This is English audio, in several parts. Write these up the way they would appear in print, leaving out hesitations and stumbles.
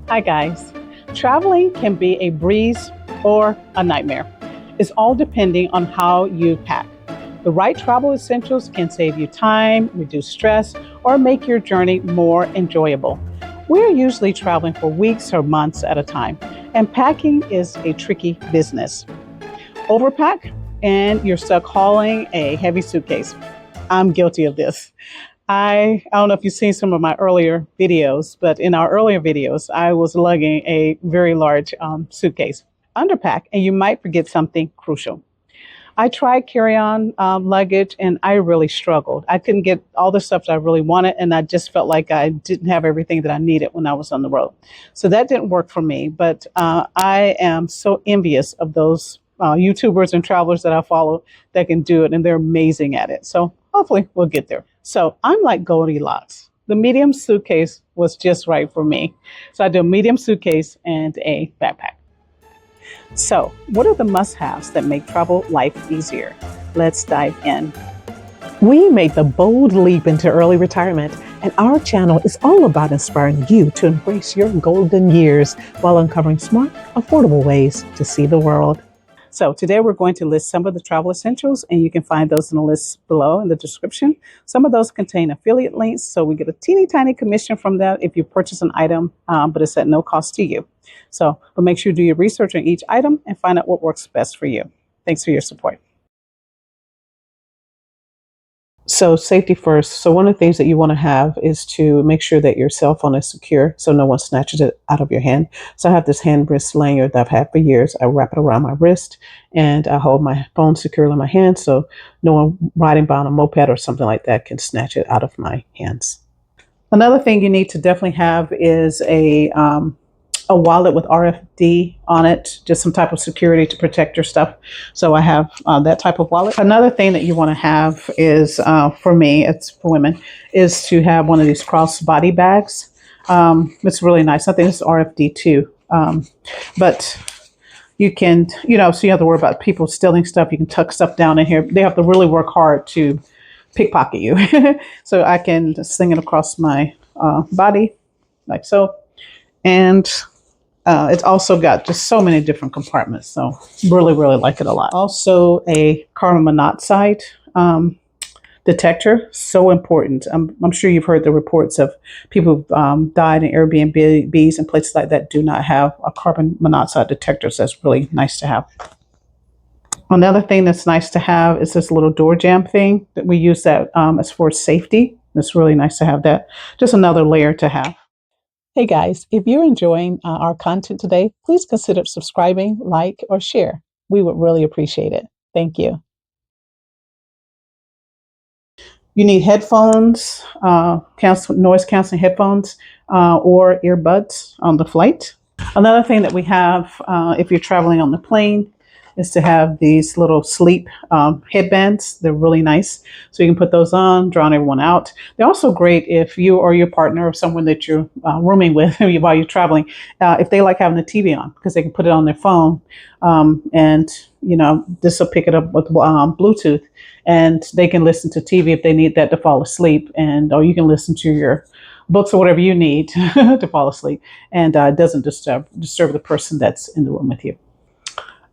Hi guys. Traveling can be a breeze or a nightmare. It's all depending on how you pack. The right travel essentials can save you time, reduce stress, or make your journey more enjoyable. We're usually traveling for weeks or months at a time, and packing is a tricky business. Overpack, and you're stuck hauling a heavy suitcase. I'm guilty of this. I don't know if you've seen some of my earlier videos, but in our earlier videos, I was lugging a very large suitcase. Underpack, and you might forget something crucial. I tried carry-on luggage, and I really struggled. I couldn't get all the stuff that I really wanted, and I just felt like I didn't have everything that I needed when I was on the road. So that didn't work for me, but I am so envious of those YouTubers and travelers that I follow that can do it, and they're amazing at it. So hopefully we'll get there. So I'm like Goldilocks. The medium suitcase was just right for me. So I do a medium suitcase and a backpack. So, what are the must-haves that make travel life easier? Let's dive in. We made the bold leap into early retirement, and our channel is all about inspiring you to embrace your golden years while uncovering smart, affordable ways to see the world. So today we're going to list some of the travel essentials, and you can find those in the list below in the description. Some of those contain affiliate links, so we get a teeny tiny commission from that if you purchase an item, but it's at no cost to you. But make sure you do your research on each item and find out what works best for you. Thanks for your support. So safety first. So one of the things that you want to have is to make sure that your cell phone is secure so no one snatches it out of your hand. So I have this hand wrist lanyard that I've had for years. I wrap it around my wrist and I hold my phone securely in my hand so no one riding by on a moped or something like that can snatch it out of my hands. Another thing you need to definitely have is a wallet with RFID on it, just some type of security to protect your stuff. So I have that type of wallet. Another thing that you want to have is, for me, it's for women, is to have one of these crossbody bags. It's really nice. I think it's RFID too. But you can, so you don't have to worry about people stealing stuff. You can tuck stuff down in here. They have to really work hard to pickpocket you. So I can sling it across my body like so. And it's also got just so many different compartments. So really, really like it a lot. Also a carbon monoxide detector, so important. I'm sure you've heard the reports of people who've died in Airbnbs and places like that do not have a carbon monoxide detector. So that's really nice to have. Another thing that's nice to have is this little door jamb thing that we use that as for safety. It's really nice to have that. Just another layer to have. Hey guys, if you're enjoying our content today, please consider subscribing, like, or share. We would really appreciate it. Thank you. You need headphones, noise canceling headphones, or earbuds on the flight. Another thing that we have, if you're traveling on the plane, is to have these little sleep headbands. They're really nice. So you can put those on, drown everyone out. They're also great if you or your partner or someone that you're rooming with while you're traveling, if they like having the TV on, because they can put it on their phone. And, this will pick it up with Bluetooth. And they can listen to TV if they need that to fall asleep. Or you can listen to your books or whatever you need to fall asleep. And it doesn't disturb the person that's in the room with you.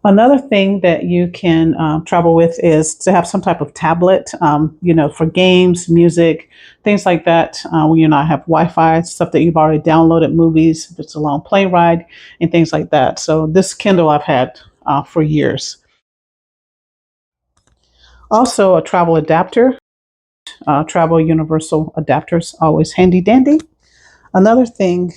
Another thing that you can travel with is to have some type of tablet, for games, music, things like that. When you not have Wi-Fi, stuff that you've already downloaded, movies, if it's a long plane ride, and things like that. So this Kindle I've had for years. Also, a travel adapter, travel universal adapters, always handy dandy. Another thing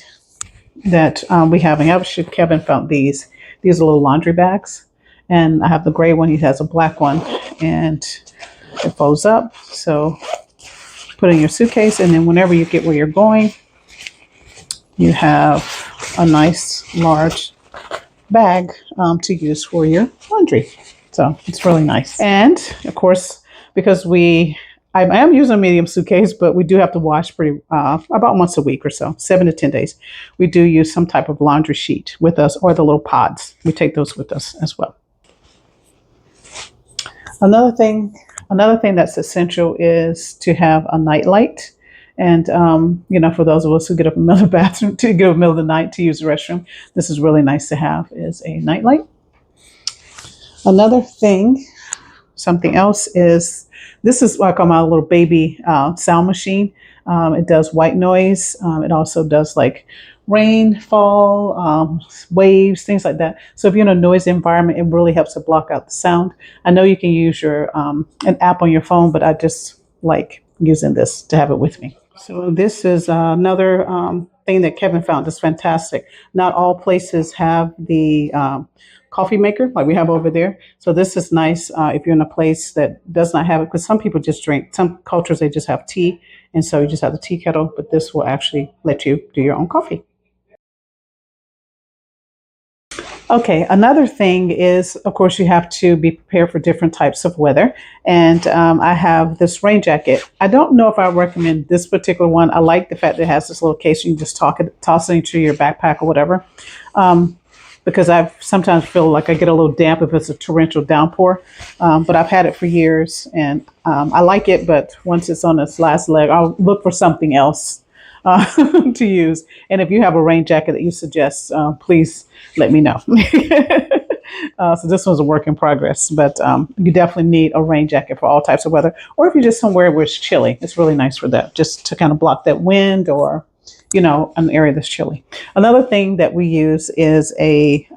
that we have, and actually Kevin found these are little laundry bags. And I have the gray one, he has a black one, and it folds up. So put it in your suitcase, and then whenever you get where you're going, you have a nice large bag to use for your laundry. So it's really nice. And of course, because I am using a medium suitcase, but we do have to wash about once a week or so, 7 to 10 days. We do use some type of laundry sheet with us, or the little pods. We take those with us as well. Another thing that's essential is to have a nightlight. And, for those of us who get up in the middle of the bathroom, to get up in the middle of the night to use the restroom, this is really nice to have is a nightlight. Another thing, something else is, this is what I call my little baby sound machine. It does white noise. It also does like rainfall, waves, things like that. So if you're in a noisy environment, it really helps to block out the sound. I know you can use your an app on your phone, but I just like using this to have it with me. So this is another thing that Kevin found that's fantastic. Not all places have the coffee maker like we have over there. So this is nice if you're in a place that does not have it, because some people just drink. Some cultures, they just have tea, and so you just have the tea kettle. But this will actually let you do your own coffee. Okay, another thing is, of course, you have to be prepared for different types of weather. And I have this rain jacket. I don't know if I recommend this particular one. I like the fact that it has this little case. You can just toss it into your backpack or whatever. Because I sometimes feel like I get a little damp if it's a torrential downpour. But I've had it for years, and I like it. But once it's on its last leg, I'll look for something else to use. And if you have a rain jacket that you suggest, please let me know. So this one's a work in progress, but you definitely need a rain jacket for all types of weather. Or if you're just somewhere where it's chilly, it's really nice for that, just to kind of block that wind, or an area that's chilly. Another thing that we use is a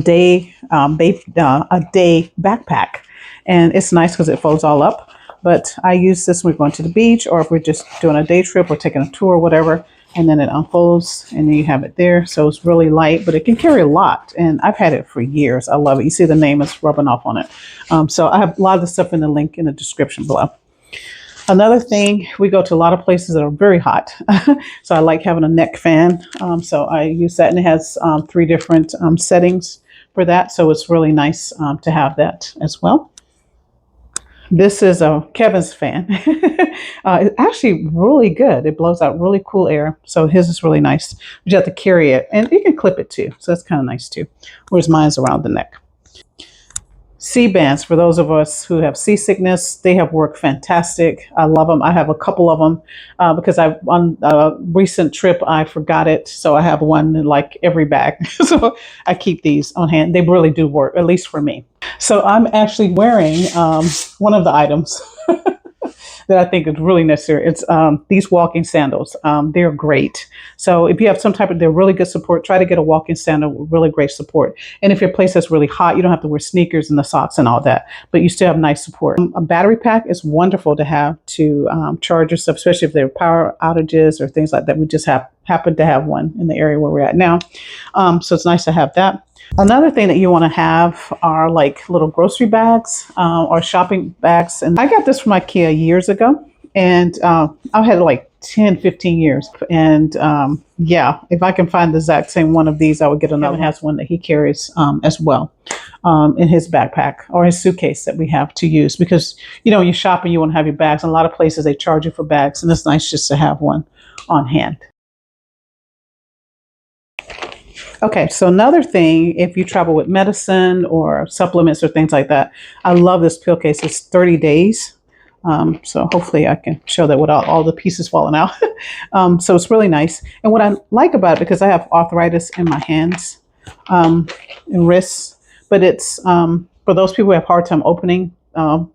day backpack, and it's nice because it folds all up. But I use this when we're going to the beach, or if we're just doing a day trip or taking a tour or whatever, and then it unfolds and then you have it there. So it's really light, but it can carry a lot. And I've had it for years. I love it. You see the name is rubbing off on it. So I have a lot of the stuff in the link in the description below. Another thing, we go to a lot of places that are very hot. So I like having a neck fan. So I use that, and it has 3 different settings for that. So it's really nice to have that as well. This is a Kevin's fan. It's actually really good. It blows out really cool air. So his is really nice. But you have to carry it, and you can clip it too. So that's kind of nice too. Whereas mine's around the neck. Sea bands, for those of us who have seasickness, they have worked fantastic. I love them. I have a couple of them because on a recent trip I forgot it, so I have one in like every bag. So I keep these on hand. They really do work, at least for me. So I'm actually wearing one of the items that I think is really necessary. It's these walking sandals. They're great. So if you have they're really good support. Try to get a walking sandal with really great support. And if your place is really hot, you don't have to wear sneakers and the socks and all that, but you still have nice support. A battery pack is wonderful to have to charge your stuff, especially if there are power outages or things like that. We just happen to have one in the area where we're at now. So it's nice to have that. Another thing that you want to have are like little grocery bags or shopping bags. And I got this from IKEA years ago, and I've had it like 10, 15 years. And yeah, if I can find the exact same one of these, I would get another. Kevin has one that he carries as well in his backpack or his suitcase that we have to use, because, when you're shopping, you want to have your bags. And a lot of places, they charge you for bags, and it's nice just to have one on hand. Okay, so another thing, if you travel with medicine or supplements or things like that, I love this pill case. It's 30 days. So hopefully I can show that without all the pieces falling out. So it's really nice. And what I like about it, because I have arthritis in my hands and wrists, but it's for those people who have a hard time opening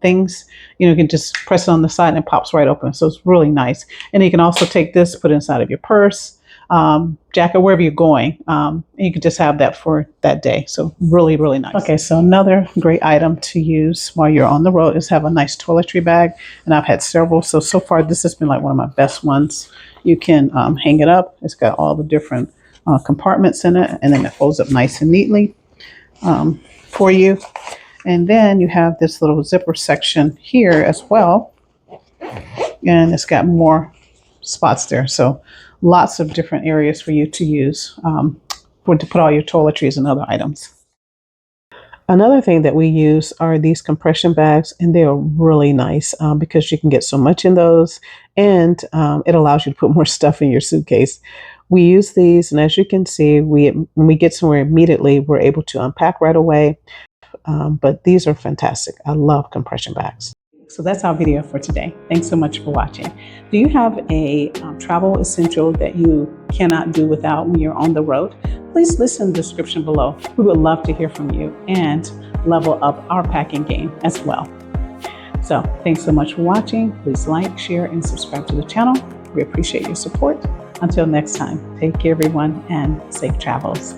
things, you can just press it on the side and it pops right open. So it's really nice. And you can also take this, put it inside of your purse, jacket, wherever you're going. And you can just have that for that day. So really, really nice. Okay, so another great item to use while you're on the road is have a nice toiletry bag. And I've had several. So far, this has been like one of my best ones. You can hang it up. It's got all the different compartments in it. And then it folds up nice and neatly for you. And then you have this little zipper section here as well. And it's got more spots there. So lots of different areas for you to use to put all your toiletries and other items. Another thing that we use are these compression bags, and they are really nice because you can get so much in those, and it allows you to put more stuff in your suitcase. We use these, and as you can see, when we get somewhere immediately, we're able to unpack right away. But these are fantastic. I love compression bags. So that's our video for today. Thanks so much for watching. Do you have a travel essential that you cannot do without when you're on the road? Please listen in the description below. We would love to hear from you and level up our packing game as well. So thanks so much for watching. Please like, share, and subscribe to the channel. We appreciate your support. Until next time, take care everyone and safe travels.